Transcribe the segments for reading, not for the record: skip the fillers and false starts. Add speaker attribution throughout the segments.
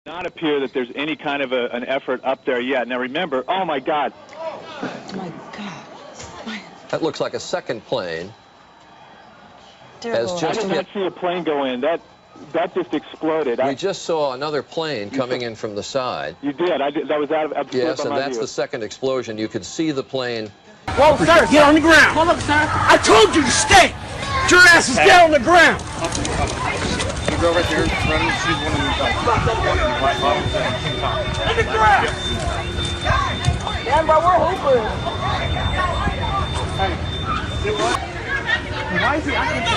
Speaker 1: Not appear that there's any kind of an effort up there yet. Now remember, oh my God.
Speaker 2: Oh my God.
Speaker 3: That looks like a second plane.
Speaker 2: Terrible.
Speaker 1: I did not see a plane go in. That just exploded.
Speaker 3: We just saw another plane coming in from the side.
Speaker 1: You did. That was out of
Speaker 3: Yes, and
Speaker 1: my
Speaker 3: that's
Speaker 1: view.
Speaker 3: the second explosion. You could see the plane.
Speaker 4: Whoa, sir, get on the ground. Hold up, sir. I told you to stay. Get your asses down on the ground.
Speaker 5: You go right there, run and shoot one of them white bottles
Speaker 4: On the ground. Stand by, we're hooping. Why is he acting so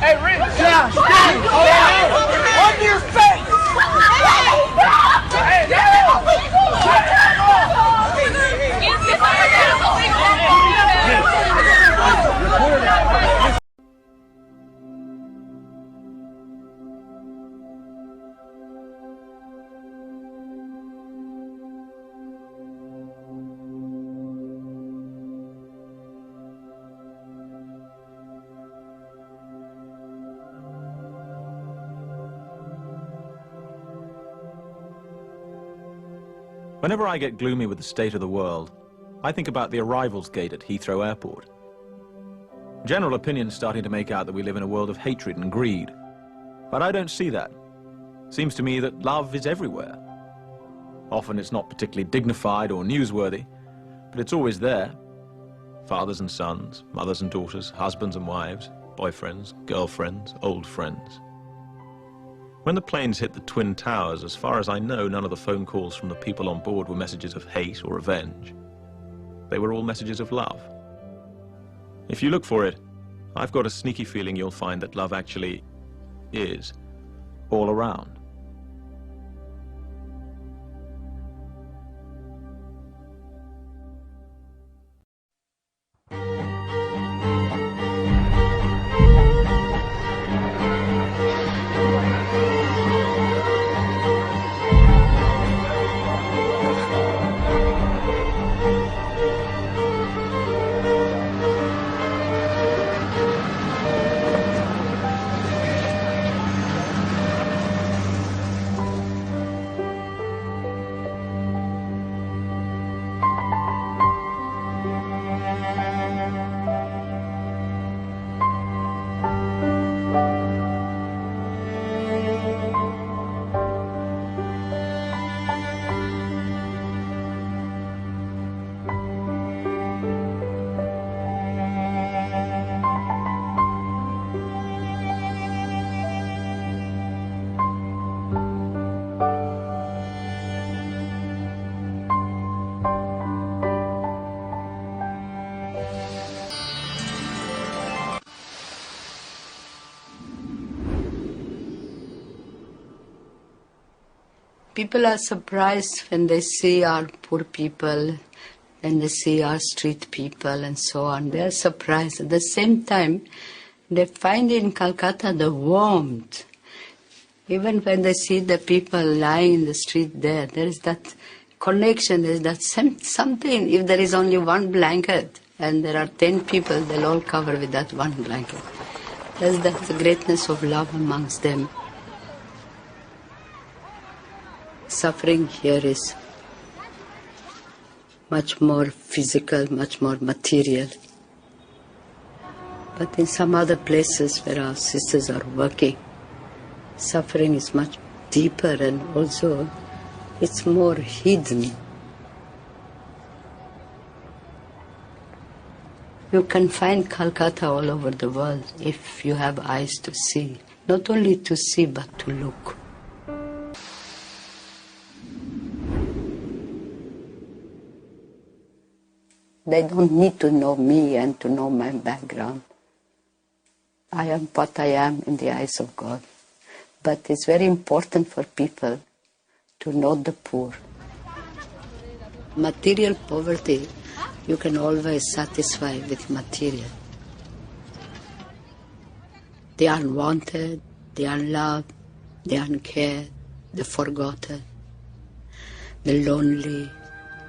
Speaker 4: Hey, Rick! Josh! On your face!
Speaker 6: Whenever I get gloomy with the state of the world, I think about the arrivals gate at Heathrow Airport. General opinion's starting to make out that we live in a world of hatred and greed. But I don't see that. Seems to me that love is everywhere. Often it's not particularly dignified or newsworthy, but it's always there. Fathers and sons, mothers and daughters, husbands and wives, boyfriends, girlfriends, old friends. When the planes hit the Twin Towers, as far as I know, none of the phone calls from the people on board were messages of hate or revenge. They were all messages of love. If you look for it, I've got a sneaky feeling you'll find that love actually is all around.
Speaker 2: People are surprised when they see our poor people, when they see our street people and so on. They are surprised. At the same time, they find in Calcutta the warmth. Even when they see the people lying in the street there is that connection, there is that something. If there is only one blanket and there are 10 people, they'll all cover with that one blanket. That's the greatness of love amongst them. Suffering here is much more physical, much more material. But in some other places where our sisters are working, suffering is much deeper and also it's more hidden. You can find Calcutta all over the world if you have eyes to see. Not only to see, but to look. They don't need to know me and to know my background. I am what I am in the eyes of God. But it's very important for people to know the poor. Material poverty, you can always satisfy with material. the unwanted, the unloved, the uncared, the forgotten, the lonely.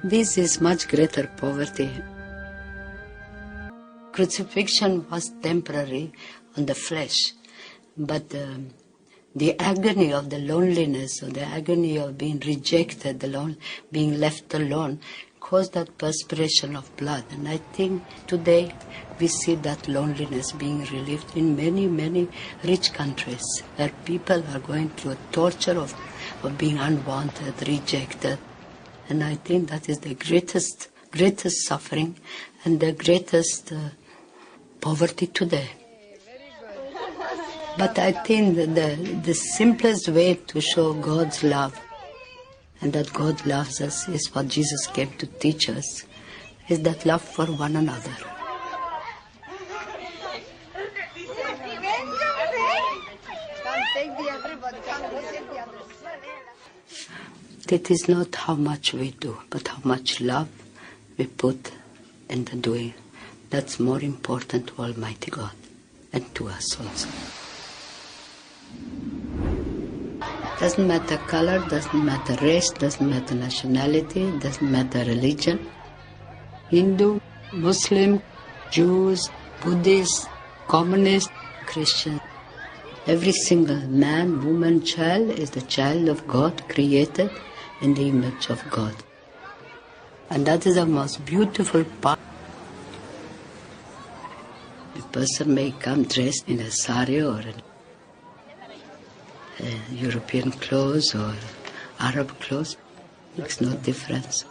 Speaker 2: This is much greater poverty. Crucifixion was temporary on the flesh, but the agony of the loneliness, or the agony of being rejected, being left alone, caused that perspiration of blood. And I think today we see that loneliness being relieved in many, many rich countries, where people are going through a torture of being unwanted, rejected. And I think that is the greatest suffering and the greatest poverty today. But I think that the simplest way to show God's love and that God loves us is what Jesus came to teach us, is that love for one another. It is not how much we do, but how much love we put in the doing. That's more important to Almighty God and to us also. Doesn't matter color, doesn't matter race, doesn't matter nationality, doesn't matter religion. Hindu, Muslim, Jews, Buddhist, communist, Christian. Every single man, woman, child is the child of God, created in the image of God. And that is the most beautiful part. A person may come dressed in a sari or European clothes or Arab clothes. Makes no difference.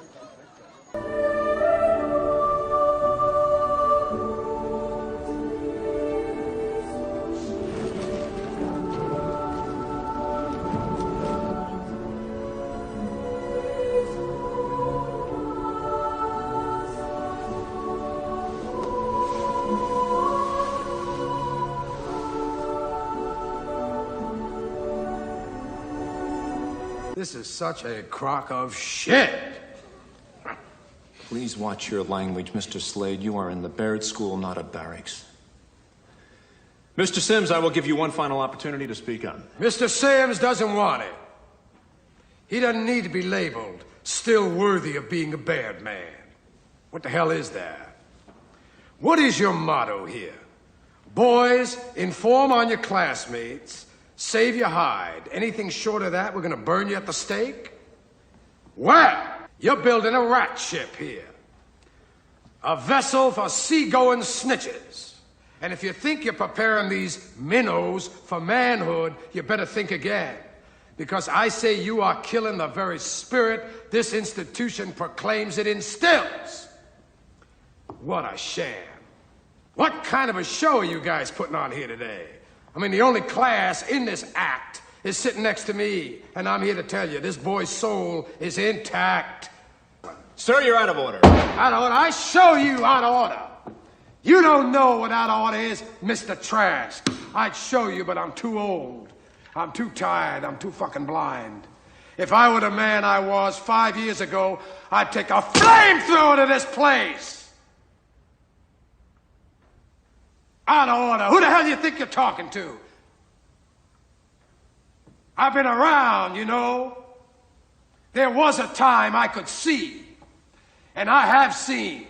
Speaker 7: This is such a crock of shit!
Speaker 8: Please watch your language, Mr. Slade. You are in the Baird School, not a barracks.
Speaker 9: Mr. Sims, I will give you one final opportunity to speak on.
Speaker 7: Mr. Sims doesn't want it. He doesn't need to be labeled still worthy of being a Baird man. What the hell is that? What is your motto here? Boys, inform on your classmates, save your hide. Anything short of that, we're gonna burn you at the stake? Well, you're building a rat ship here. A vessel for seagoing snitches. And if you think you're preparing these minnows for manhood, you better think again. Because I say you are killing the very spirit this institution proclaims it instills. What a sham. What kind of a show are you guys putting on here today? I mean, the only class in this act is sitting next to me, and I'm here to tell you, this boy's soul is intact.
Speaker 9: Sir, you're out of order.
Speaker 7: Out of order? I show you out of order. You don't know what out of order is, Mr. Trask. I'd show you, but I'm too old. I'm too tired. I'm too fucking blind. If I were the man I was 5 years ago, I'd take a flamethrower to this place. Out of order. Who the hell do you think you're talking to? I've been around, you know. There was a time I could see, and I have seen,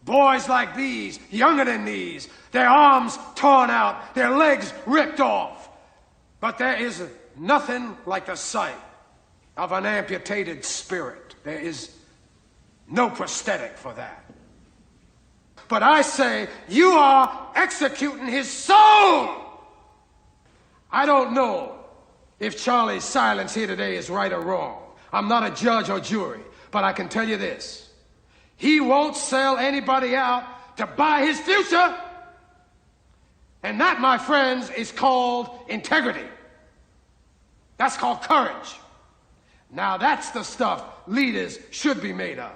Speaker 7: boys like these, younger than these, their arms torn out, their legs ripped off. But there is nothing like the sight of an amputated spirit. There is no prosthetic for that. But I say, you are executing his soul! I don't know if Charlie's silence here today is right or wrong. I'm not a judge or jury, but I can tell you this. He won't sell anybody out to buy his future. And that, my friends, is called integrity. That's called courage. Now that's the stuff leaders should be made of.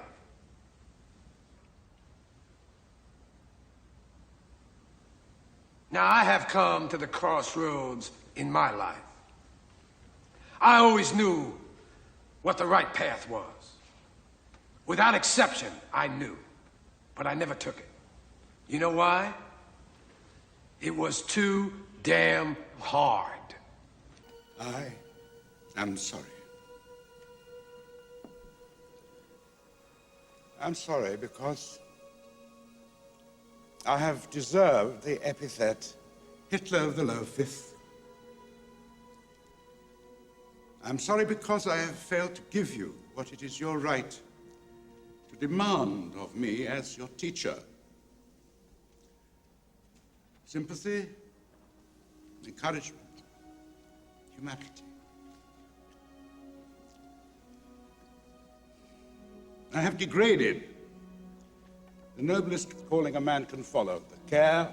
Speaker 7: Now, I have come to the crossroads in my life. I always knew what the right path was. Without exception, I knew, but I never took it. You know why? It was too damn hard.
Speaker 10: I am sorry. I'm sorry because I have deserved the epithet Hitler of the Low Fifth. I'm sorry because I have failed to give you what it is your right to demand of me as your teacher. Sympathy, encouragement, humanity. I have degraded the noblest calling a man can follow, the care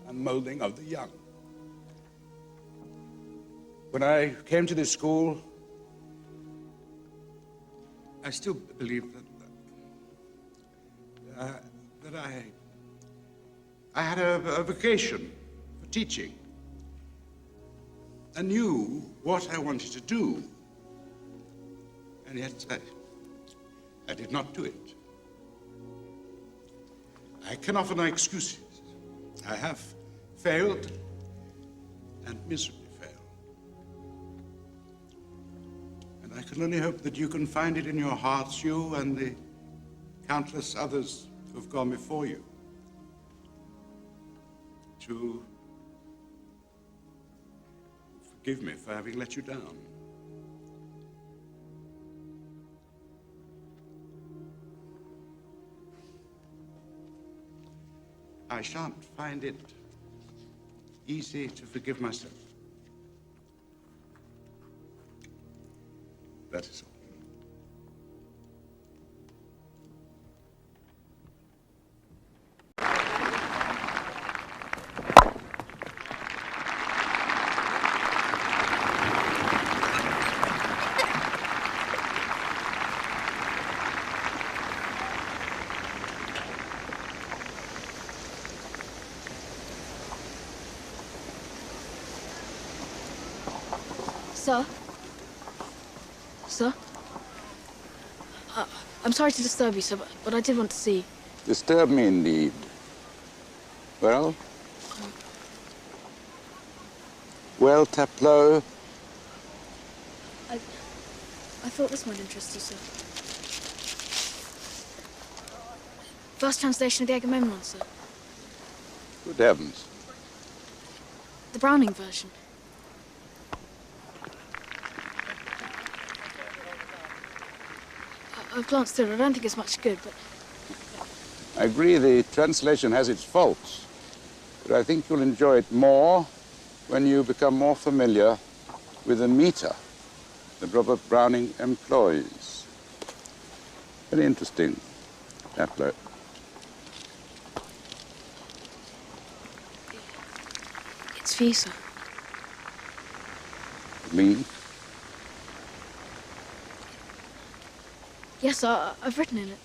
Speaker 10: and molding of the young. When I came to this school, I still believed that I had a vocation for teaching. I knew what I wanted to do, and yet I did not do it. I can offer no excuses. I have failed and miserably failed. And I can only hope that you can find it in your hearts, you and the countless others who have gone before you, to forgive me for having let you down. I shan't find it easy to forgive myself. That is all.
Speaker 11: Sir? Sir? I'm sorry to disturb you, sir, but I did want to see you.
Speaker 10: Disturb me indeed. Well? Well, Taplow?
Speaker 11: I thought this might interest you, sir. First translation of the Agamemnon, sir.
Speaker 10: Good heavens.
Speaker 11: The Browning version. I've glanced through it. I don't think it's much good, but...
Speaker 10: I agree the translation has its faults, but I think you'll enjoy it more when you become more familiar with the meter that Robert Browning employs. Very interesting, Taplow.
Speaker 11: It's for you, sir.
Speaker 10: Me?
Speaker 11: Yes, sir, I've written in it.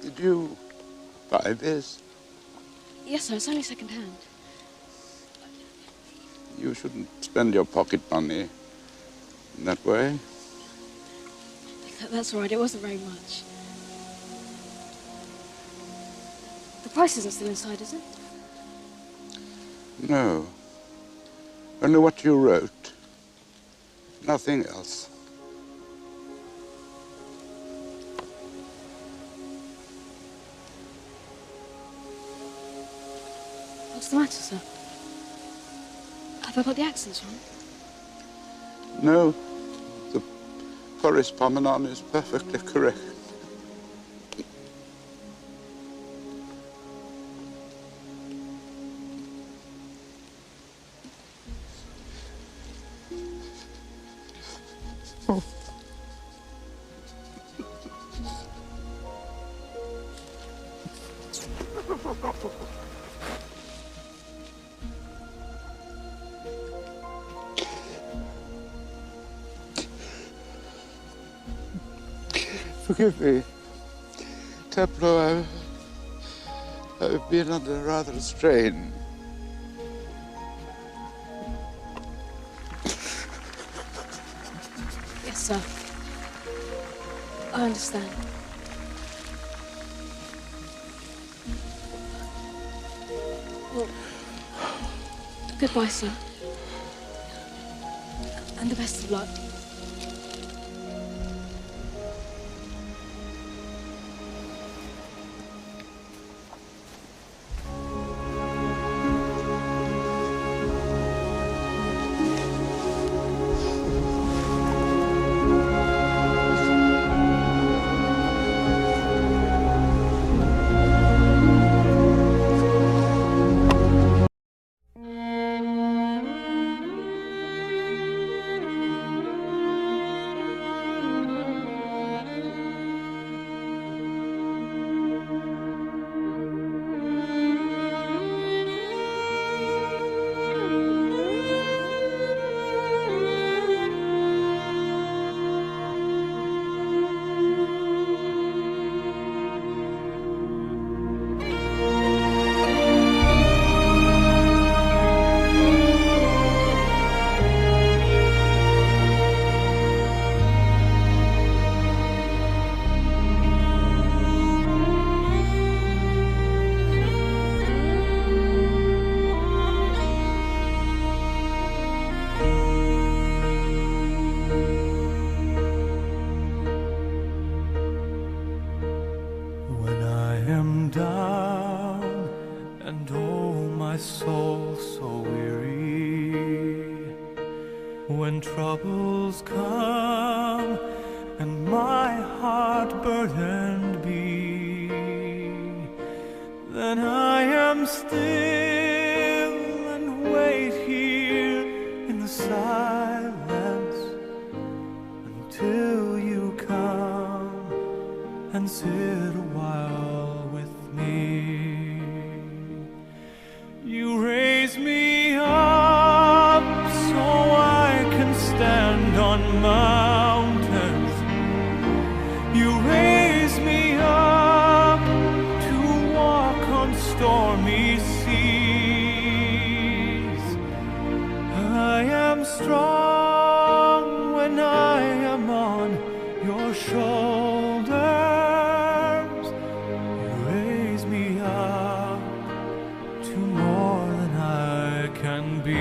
Speaker 10: Did you buy this?
Speaker 11: Yes, sir, it's only second-hand.
Speaker 10: You shouldn't spend your pocket money in that way.
Speaker 11: That's all right, it wasn't very much. The price isn't still inside, is it?
Speaker 10: No. Only what you wrote. Nothing else.
Speaker 11: What's the matter, sir? Have I got the accents wrong?
Speaker 10: No. The correspondent is perfectly correct. Forgive me, Templo, I've been under rather a strain.
Speaker 11: Yes, sir. I understand. Well, goodbye, sir. And the best of luck.
Speaker 12: When troubles come and my heart burdened be, then I am still and wait here in the silence until you come and sit a while with me. You raise me up so I can stand on mountains. You raise me up to walk on stormy seas. I am strong when I am on your shoulders. You raise me up to more than I can be.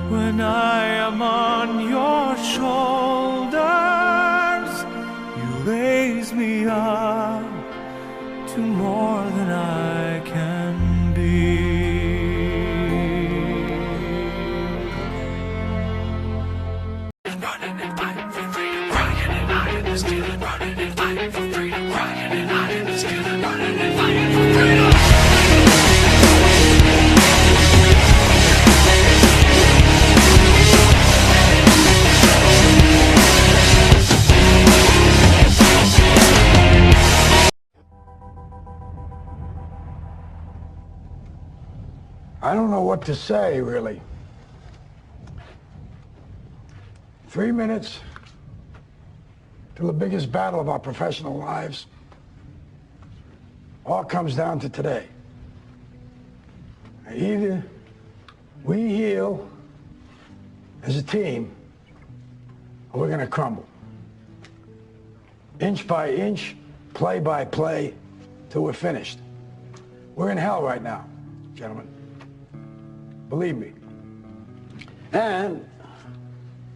Speaker 12: When I am on your shoulders, you raise me up to more than I can be. Running and fighting for freedom, crying and hiding and stealing, running and fighting for freedom, crying and hiding and stealing, running and fighting for freedom.
Speaker 13: I don't know what to say, really. 3 minutes till the biggest battle of our professional lives. All comes down to today. Either we heal as a team, or we're going to crumble. Inch by inch, play by play, till we're finished. We're in hell right now, gentlemen. Believe me. And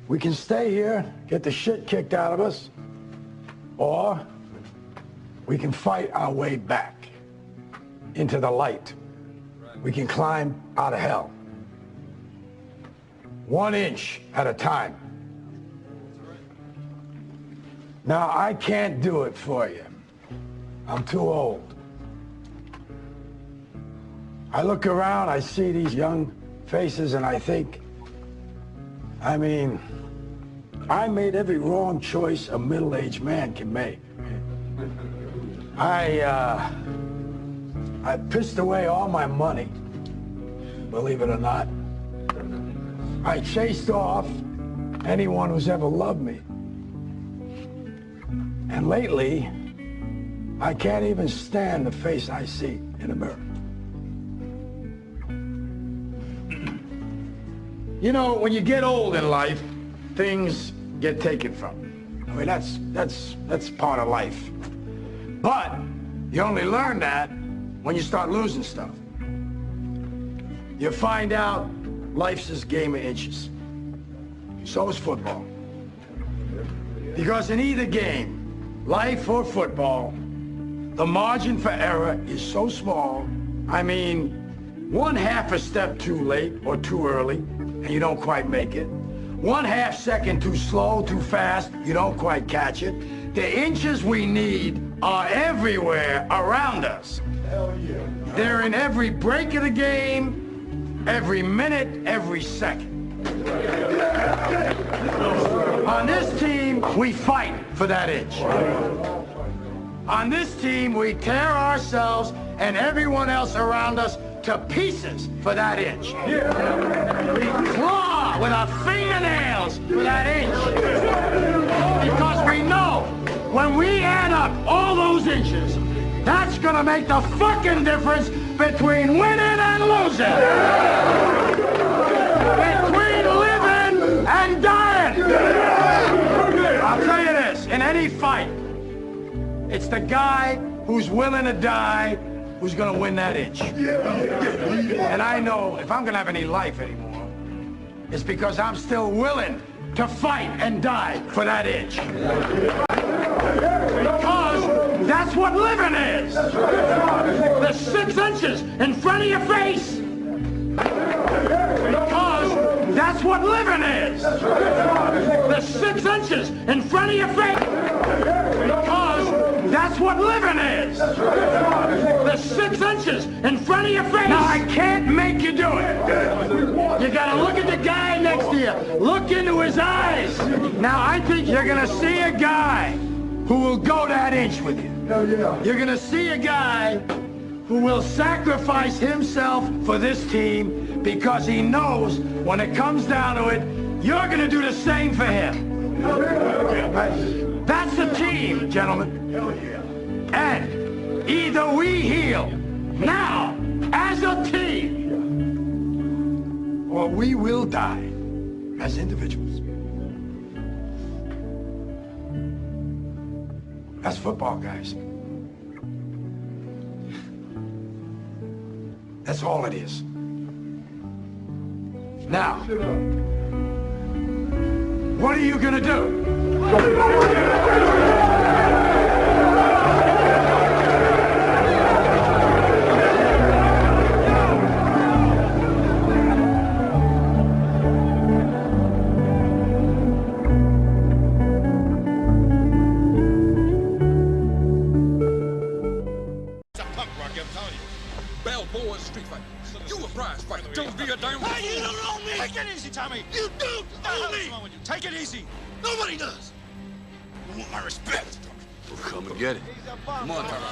Speaker 13: we can stay here, get the shit kicked out of us, or we can fight our way back into the light. We can climb out of hell. 1 inch at a time. Now, I can't do it for you. I'm too old. I look around, I see these young faces, and I think, I mean, I made every wrong choice a middle-aged man can make. I pissed away all my money, believe it or not. I chased off anyone who's ever loved me. And lately, I can't even stand the face I see in the mirror. You know, when you get old in life, things get taken from you. I mean, that's part of life. But you only learn that when you start losing stuff. You find out life's this game of inches. So is football. Because in either game, life or football, the margin for error is so small. I mean, 1/2 a step too late or too early, and you don't quite make it. 1/2 second too slow, too fast, you don't quite catch it. The inches we need are everywhere around us. Hell yeah. They're in every break of the game, every minute, every second. On this team, we fight for that inch. On this team, we tear ourselves and everyone else around us to pieces for that inch. We claw with our fingernails for that inch. Because we know when we add up all those inches, that's gonna make the fucking difference between winning and losing. Between living and dying. I'll tell you this, in any fight, it's the guy who's willing to die who's gonna win that inch. And I know if I'm gonna have any life anymore, it's because I'm still willing to fight and die for that inch. Because that's what living is. The 6 inches in front of your face. Because that's what living is. The 6 inches in front of your face. Because that's what living is. The 6 inches in front of your face. Now, I can't make you do it. You gotta look at the guy next to you. Look into his eyes. Now, I think you're gonna see a guy who will go that inch with you. You're gonna see a guy who will sacrifice himself for this team because he knows when it comes down to it, you're gonna do the same for him. That's the team, gentlemen. And either we heal now as a team, or we will die as individuals. That's football, guys. That's all it is. Now, what are you gonna do?
Speaker 12: Hey, you don't own me! Take it easy, Tommy! You don't own me! What's with you? Take it easy! Nobody does! You want my respect, Tommy.
Speaker 14: We'll come and get it. Come on, Tommy.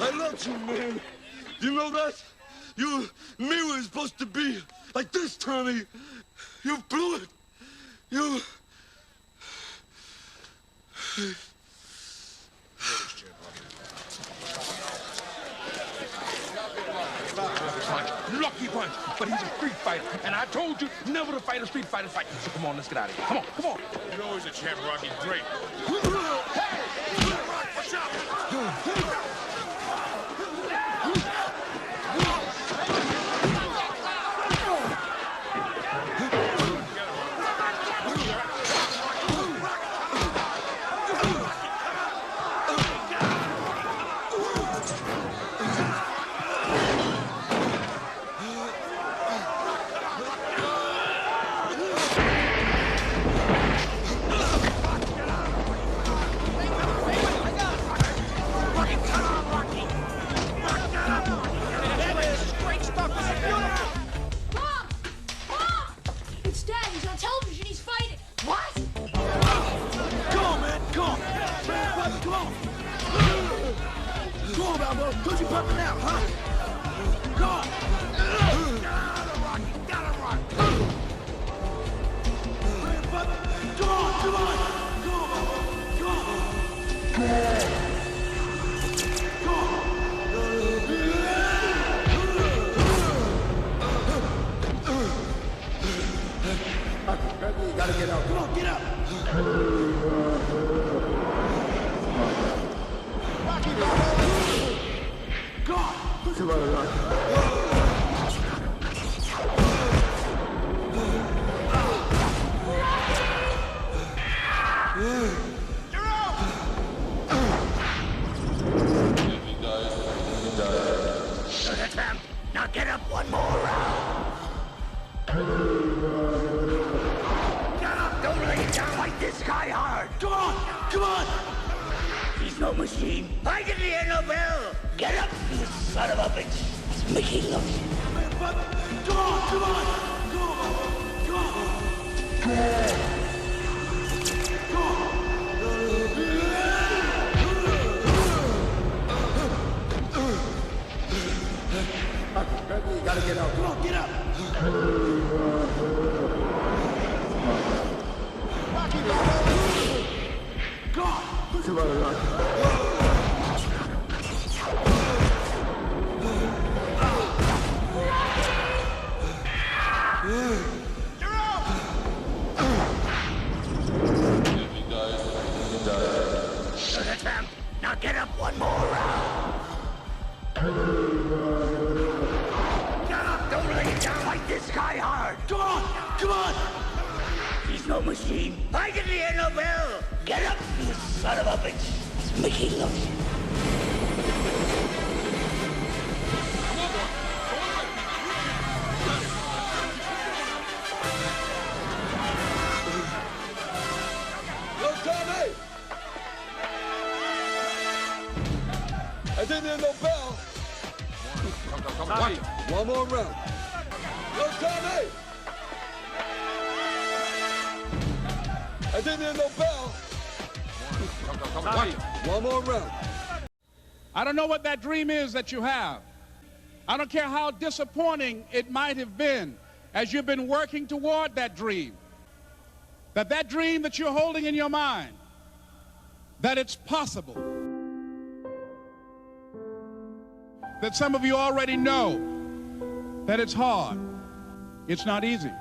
Speaker 12: I love you, man. You know that? You knew it was supposed to be like this, Tommy. You blew it. You... Look
Speaker 4: Rocky punch, but he's a street fighter. And I told you never to fight a street fighter fight. So come on, let's get out of here. Come on, come on.
Speaker 12: You're always a champ, Rocky. Great.
Speaker 4: Hey! Watch out! Don't you pumping out, huh? Go on. Gotta rock. Come on. You gotta get out. Come on, get out. Go on. Come on.
Speaker 15: Now get up one more round. Get up, don't lay it down. Fight this guy hard.
Speaker 4: Come on.
Speaker 15: He's no machine. I can hear no bell. Get up, you son of a bitch. Mickey loves you.
Speaker 4: Come on. You gotta get out. Come on, get out. Go on. Come on.
Speaker 15: Now get up one more round. Get up, don't lay it down. Fight this guy hard.
Speaker 4: Come on.
Speaker 15: He's no machine. I can hear no bell. Get up, you son of a bitch. Mickey loves you.
Speaker 12: I didn't hear no bell. One more round. Yo, Tommy! I didn't hear no bell. One more round.
Speaker 16: I don't know what that dream is that you have. I don't care how disappointing it might have been as you've been working toward that dream. That dream that you're holding in your mind, that it's possible. That some of you already know that it's hard. It's not easy.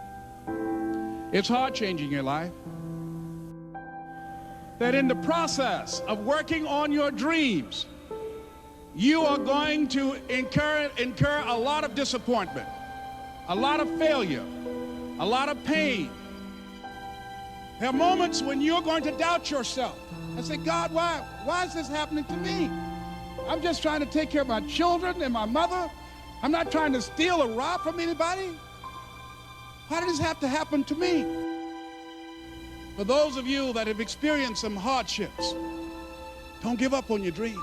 Speaker 16: It's hard changing your life. That in the process of working on your dreams, you are going to incur a lot of disappointment, a lot of failure, a lot of pain. There are moments when you're going to doubt yourself and say, God, why is this happening to me? I'm just trying to take care of my children and my mother. I'm not trying to steal or rob from anybody. Why did this have to happen to me? For those of you that have experienced some hardships, don't give up on your dream.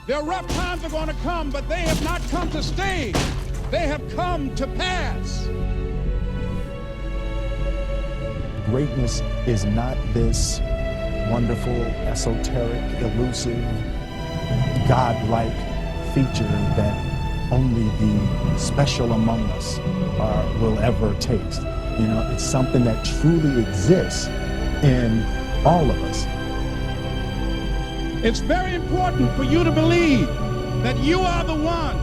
Speaker 16: There are rough times that are going to come, but they have not come to stay. They have come to pass.
Speaker 17: Greatness is not this wonderful, esoteric, elusive, God-like feature that only the special among us will ever taste. You know, it's something that truly exists in all of us.
Speaker 16: It's very important for you to believe that you are the one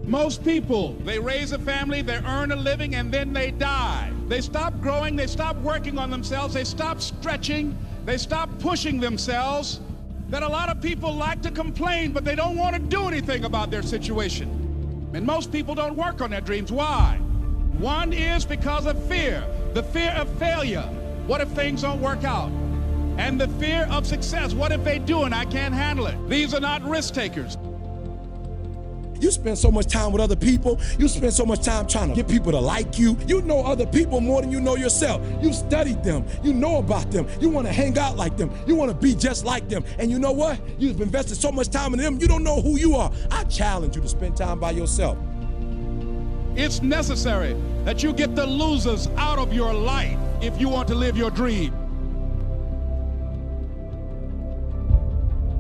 Speaker 16: Most people, they raise a family, they earn a living, and then they die. They stop growing, they stop working on themselves, they stop stretching, they stop pushing themselves. That a lot of people like to complain, but they don't want to do anything about their situation. And most people don't work on their dreams. Why? One is because of fear. The fear of failure. What if things don't work out? And the fear of success. What if they do and I can't handle it? These are not risk takers.
Speaker 18: You spend so much time with other people. You spend so much time trying to get people to like you. You know other people more than you know yourself. You studied them. You know about them. You want to hang out like them. You want to be just like them. And you know what? You've invested so much time in them, you don't know who you are. I challenge you to spend time by yourself.
Speaker 16: It's necessary that you get the losers out of your life if you want to live your dream.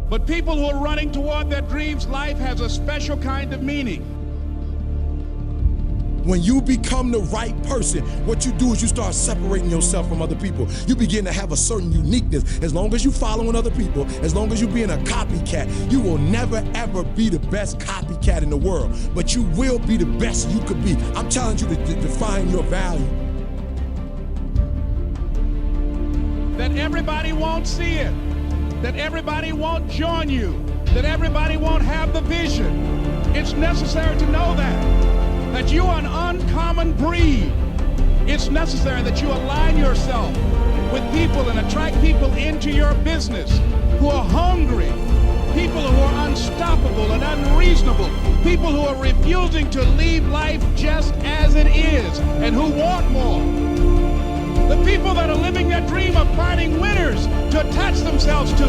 Speaker 16: But people who are running toward their dreams, life has a special kind of meaning.
Speaker 18: When you become the right person, what you do is you start separating yourself from other people. You begin to have a certain uniqueness. As long as you're following other people, as long as you're being a copycat, you will never ever be the best copycat in the world. But you will be the best you could be. I'm challenging you to define your value.
Speaker 16: That everybody won't see it. That everybody won't join you, that everybody won't have the vision. It's necessary to know that you are an uncommon breed. It's necessary that you align yourself with people and attract people into your business who are hungry, people who are unstoppable and unreasonable, people who are refusing to leave life just as it is and who want more. The people that are living their dream of finding winners to attach themselves to.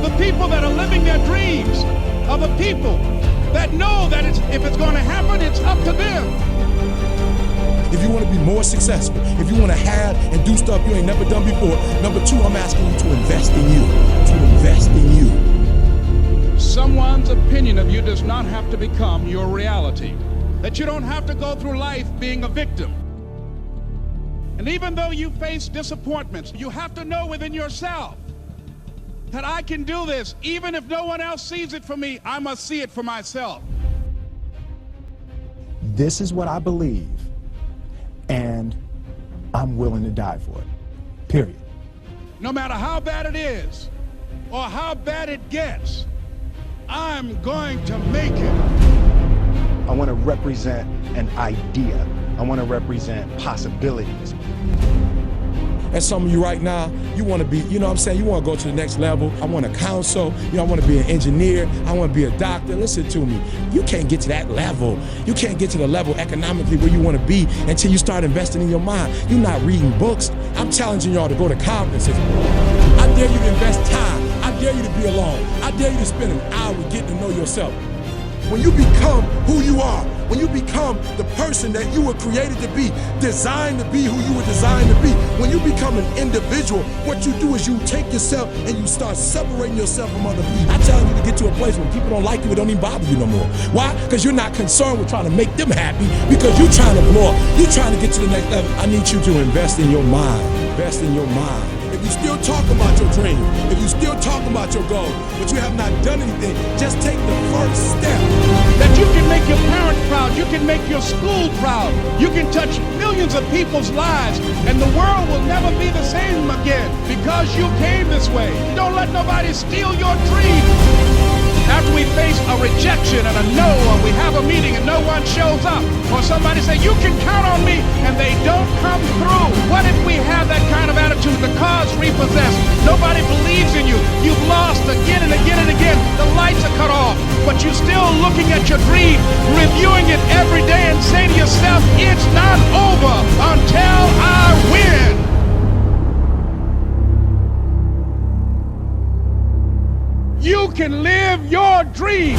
Speaker 16: The people that are living their dreams are the people that know that if it's going to happen, it's up to them.
Speaker 18: If you want to be more successful, if you want to have and do stuff you ain't never done before, number two, I'm asking you to invest in you. To invest in you.
Speaker 16: Someone's opinion of you does not have to become your reality. That you don't have to go through life being a victim. And even though you face disappointments, you have to know within yourself that I can do this. Even if no one else sees it for me, I must see it for myself.
Speaker 17: This is what I believe, and I'm willing to die for it. Period.
Speaker 16: No matter how bad it is or how bad it gets, I'm going to make it.
Speaker 17: I want to represent an idea. I want to represent possibilities.
Speaker 18: And some of you right now, you want to be, you know what I'm saying, you want to go to the next level. I want to counsel, I want to be an engineer, I want to be a doctor. Listen to me, you can't get to that level. You can't get to the level economically where you want to be until you start investing in your mind. You're not reading books. I'm challenging y'all to go to conferences. I dare you to invest time. I dare you to be alone. I dare you to spend an hour getting to know yourself. When you become who you are, when you become the person that you were created to be, designed to be who you were designed to be, when you become an individual, what you do is you take yourself and you start separating yourself from other people. I challenge you to get to a place where people don't like you, it don't even bother you no more. Why? Because you're not concerned with trying to make them happy, because you're trying to blow up. You're trying to get to the next level. I need you to invest in your mind. Invest in your mind. If you still talking about your dream, if you still talking about your goal, but you have not done anything, just take the first step.
Speaker 16: That you can make your parents proud, you can make your school proud, you can touch millions of people's lives, and the world will never be the same again because you came this way. Don't let nobody steal your dream. After we face a rejection and a no, or we have a meeting and no one shows up, or somebody say, you can count on me, and they don't come through. What if we have that kind of attitude? The car's repossessed. Nobody believes in you. You've lost again and again and again. The lights are cut off, but you're still looking at your dream, reviewing it every day and say to yourself, it's not over until I win. You can live your dream.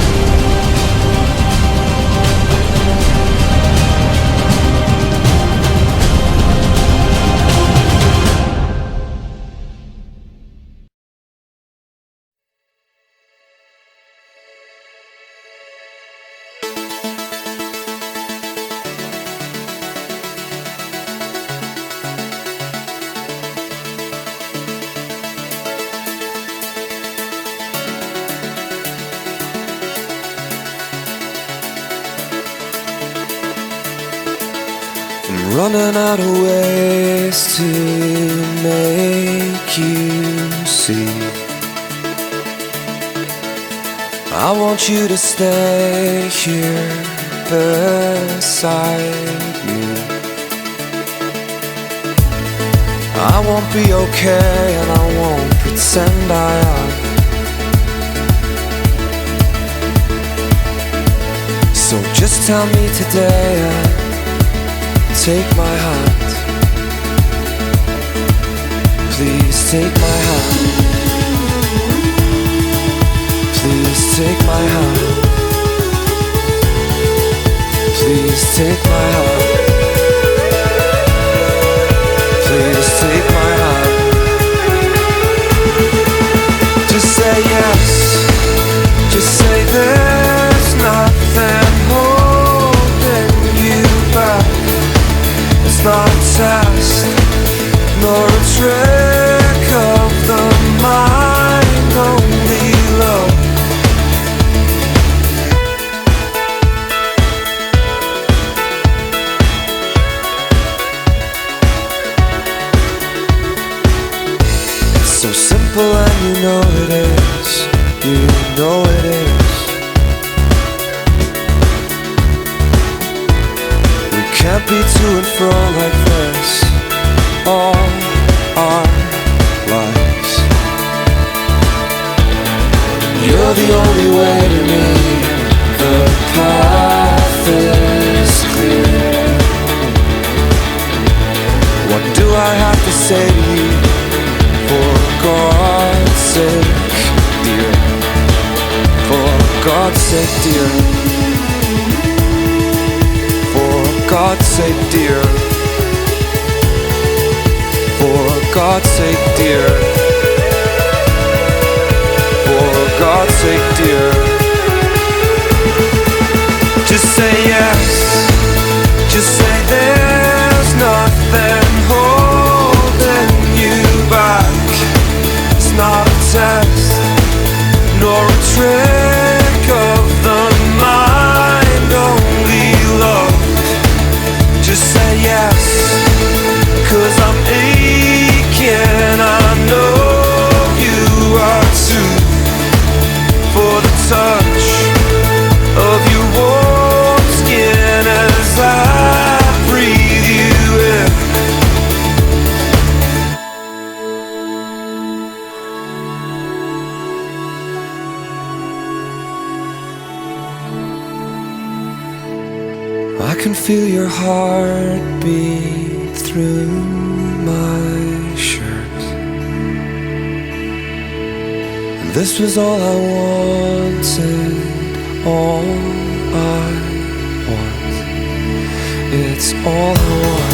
Speaker 19: I'm running out of ways to make you see. I want you to stay here beside me. I won't be okay and I won't pretend I am. So just tell me today and take my hand. Please take my hand. Please take my hand. Please take my hand. Please take my hand. Just say yes. Just say there's nothing holding you back. It's not a test, nor a trick of the mind, only love. So simple and you know it is. You know it is. We can't be to and fro like this all our lives. You're the only way to me. The path is clear. What do I have to say to you? For God's sake, dear. For God's sake, dear. For God's sake, dear. For God's sake, dear. For God's sake, dear. Just say yes. Just say there's nothing holding you back. It's not a test, nor a trick of the mind, only love. Just say yes, 'cause I'm aching, I know you are too. For the touch of your warm skin as I breathe you in. I can feel your heartbeat through my shirt. And this was all I wanted, all I want. It's all I want.